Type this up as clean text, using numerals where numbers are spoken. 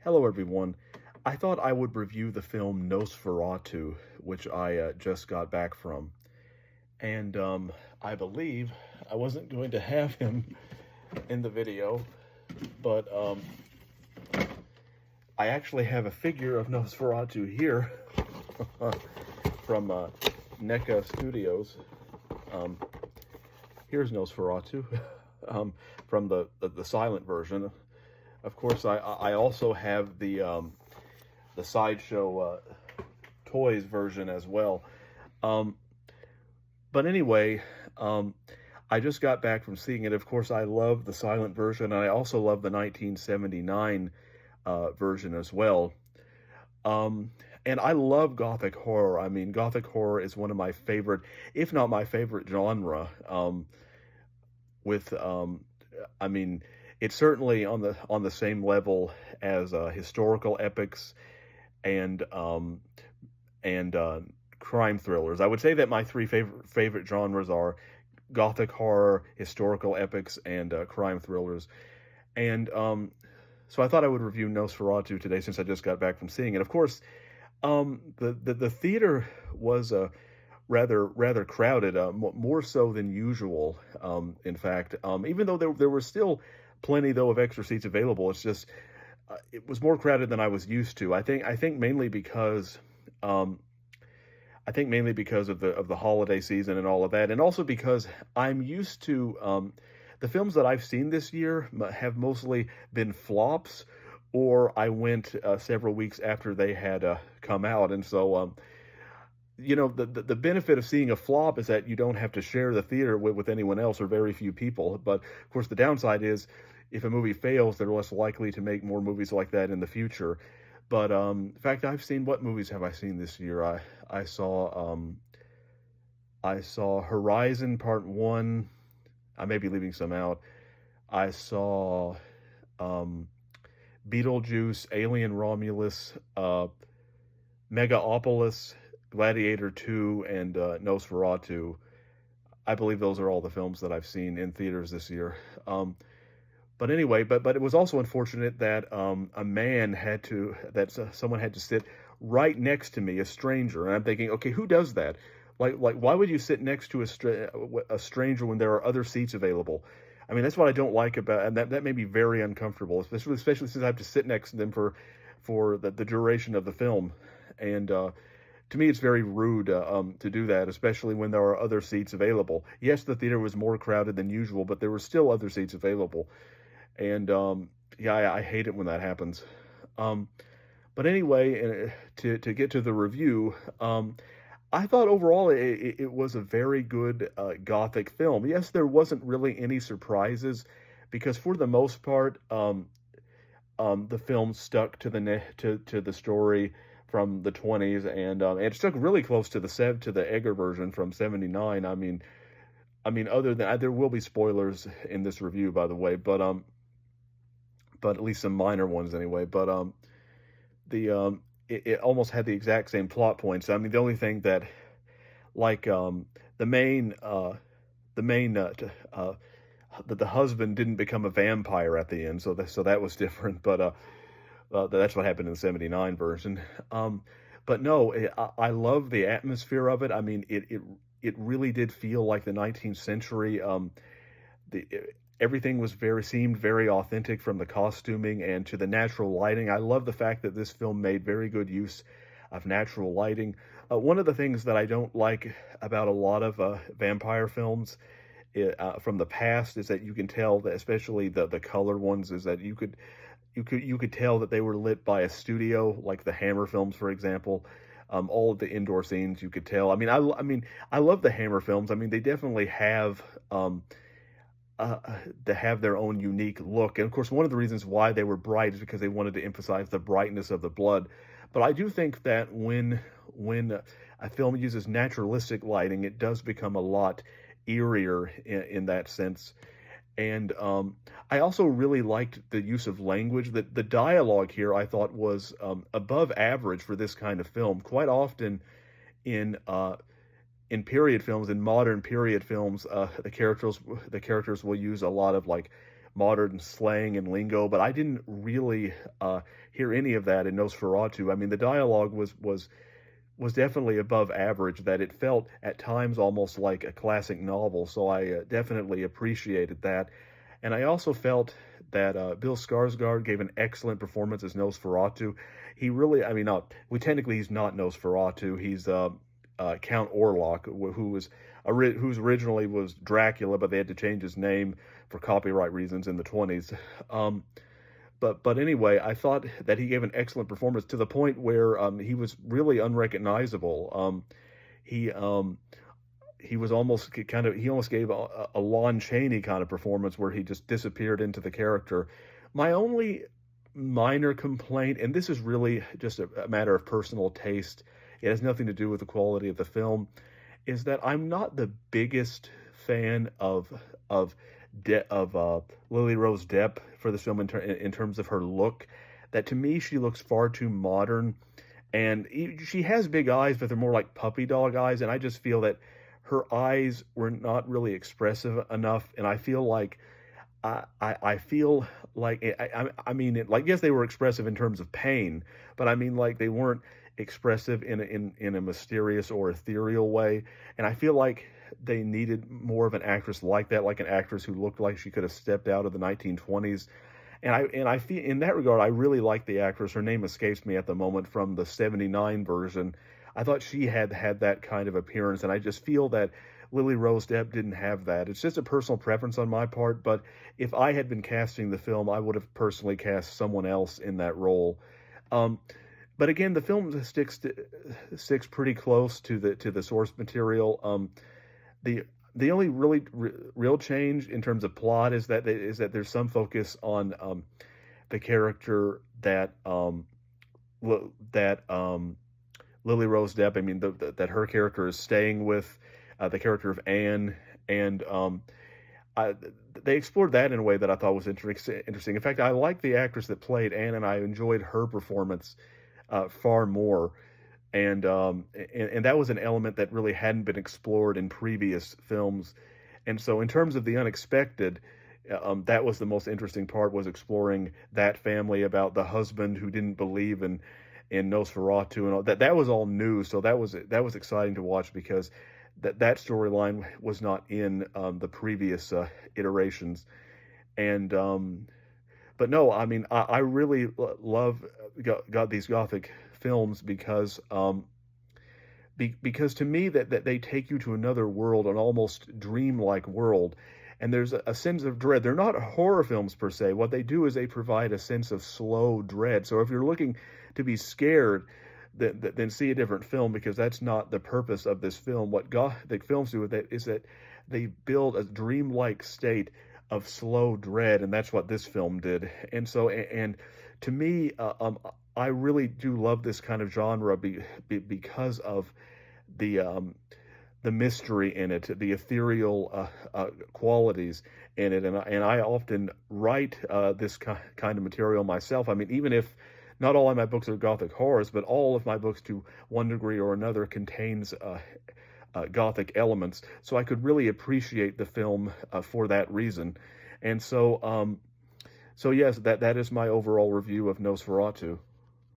Hello, everyone. I thought I would review the film Nosferatu, which I just got back from. And I believe I wasn't going to have him in the video, but I actually have a figure of Nosferatu here from NECA Studios. Um, Here's Nosferatu from the silent version. Of course, I also have the sideshow toys version as well. Um, but anyway, um, I just got back from seeing it. Of course, I love the silent version, and I also love the 1979 version as well. Um, and I love Gothic horror. I mean, Gothic horror is one of my favorite, if not my favorite genre. With I mean, it's certainly on the same level as historical epics and and crime thrillers. I would say that my three favorite genres are Gothic horror, historical epics, and crime thrillers. And so I thought I would review Nosferatu today since I just got back from seeing it. Of course, the theater was rather crowded, more so than usual. In fact, even though there were still plenty though of extra seats available, it's just it was more crowded than I was used to. I think mainly because um, of the holiday season and all of that, and also because I'm used to the films that I've seen this year have mostly been flops, or I went several weeks after they had come out, and so the benefit of seeing a flop is that you don't have to share the theater with anyone else or very few people. But of course, the downside is if a movie fails, they're less likely to make more movies like that in the future. But in fact, I've seen what movies have I seen this year? I saw Horizon Part One. I may be leaving some out. I saw um, Beetlejuice, Alien Romulus, Megaopolis, Gladiator 2, and Nosferatu. I believe those are all the films that I've seen in theaters this year. But anyway, but it was also unfortunate that someone had to sit right next to me, a stranger, and I'm thinking, okay, who does that? Like why would you sit next to a stranger when there are other seats available? I mean, that's what I don't like about, and that made me very uncomfortable, especially since I have to sit next to them for the duration of the film, and to me, it's very rude to do that, especially when there are other seats available. Yes, the theater was more crowded than usual, but there were still other seats available. And yeah, I hate it when that happens. Um, but anyway, to get to the review, I thought overall it was a very good Gothic film. Yes, there wasn't really any surprises because for the most part, the film stuck to to the story from the 20s, and it stuck really close to the Egger version from '79. I mean, other than there will be spoilers in this review, by the way, but at least some minor ones anyway. But the it almost had the exact same plot points. I mean, the only thing that like the main the husband didn't become a vampire at the end, so that was different. But that's what happened in the '79 version. But no, I love the atmosphere of it. I mean, it really did feel like the 19th century. The Everything seemed very authentic, from the costuming and to the natural lighting. I love the fact that this film made very good use of natural lighting. One of the things that I don't like about a lot of vampire films from the past is that you can tell that, especially the color ones, is that you could tell that they were lit by a studio, like the Hammer films, for example. All of the indoor scenes, you could tell. I mean, I love the Hammer films. I mean, they definitely have their own unique look. And of course, one of the reasons why they were bright is because they wanted to emphasize the brightness of the blood. But I do think that when a film uses naturalistic lighting, it does become a lot eerier in that sense. And I also really liked the use of language. That the dialogue here I thought was above average for this kind of film. Quite often in in period films, in modern period films, the characters will use a lot of like modern slang and lingo, but I didn't really hear any of that in Nosferatu. I mean, the dialogue was definitely above average, that it felt at times almost like a classic novel, so I definitely appreciated that. And I also felt that Bill Skarsgård gave an excellent performance as Nosferatu. He really, I mean, technically he's not Nosferatu. He's Count Orlok, whose originally was Dracula, but they had to change his name for copyright reasons in the 20s. Um, but anyway, I thought that he gave an excellent performance to the point where he was really unrecognizable. He um, he was almost he almost gave a Lon Chaney kind of performance where he just disappeared into the character. My only minor complaint, and this is really just a matter of personal taste, it has nothing to do with the quality of the film, is that I'm not the biggest fan of Lily Rose Depp for this film in terms of her look. That to me, she looks far too modern, and she has big eyes, but they're more like puppy dog eyes, and I just feel that her eyes were not really expressive enough, and I feel like I feel like I mean like yes they were expressive in terms of pain, but I mean like they weren't expressive in a mysterious or ethereal way, and I feel like they needed more of an actress like that, like an actress who looked like she could have stepped out of the 1920s. And I feel in that regard I really like the actress. Her name escapes me at the moment, from the '79 version. I thought she had that kind of appearance, and I just feel that Lily Rose Depp didn't have that. It's just a personal preference on my part, but if I had been casting the film, I would have personally cast someone else in that role. Um, but again, the film sticks pretty close to the source material. The the only real change in terms of plot is that there's some focus on the character that Lily Rose Depp. I mean, that her character is staying with, the character of Anne, and I, they explored that in a way that I thought was interesting. In fact, I like the actress that played Anne, and I enjoyed her performance far more. And that was an element that really hadn't been explored in previous films. And so, in terms of the unexpected, that was the most interesting part, was exploring that family, about the husband who didn't believe in Nosferatu, and all that. That was all new, so that was exciting to watch, because that storyline was not in the previous iterations. And but no, I mean, I really love got these gothic films because because to me that they take you to another world, an almost dreamlike world, and there's a sense of dread. They're not horror films per se. What they do is they provide a sense of slow dread. So if you're looking to be scared, then see a different film, because that's not the purpose of this film. What Gothic films do with it is that they build a dreamlike state of slow dread, and that's what this film did. And so, and to me, I really do love this kind of genre because of the um, the mystery in it, the ethereal qualities in it, and I often write this kind of material myself. I mean, even if not all of my books are gothic horrors, but all of my books, to one degree or another, contains gothic elements. So I could really appreciate the film for that reason. And so, so yes, that is my overall review of Nosferatu.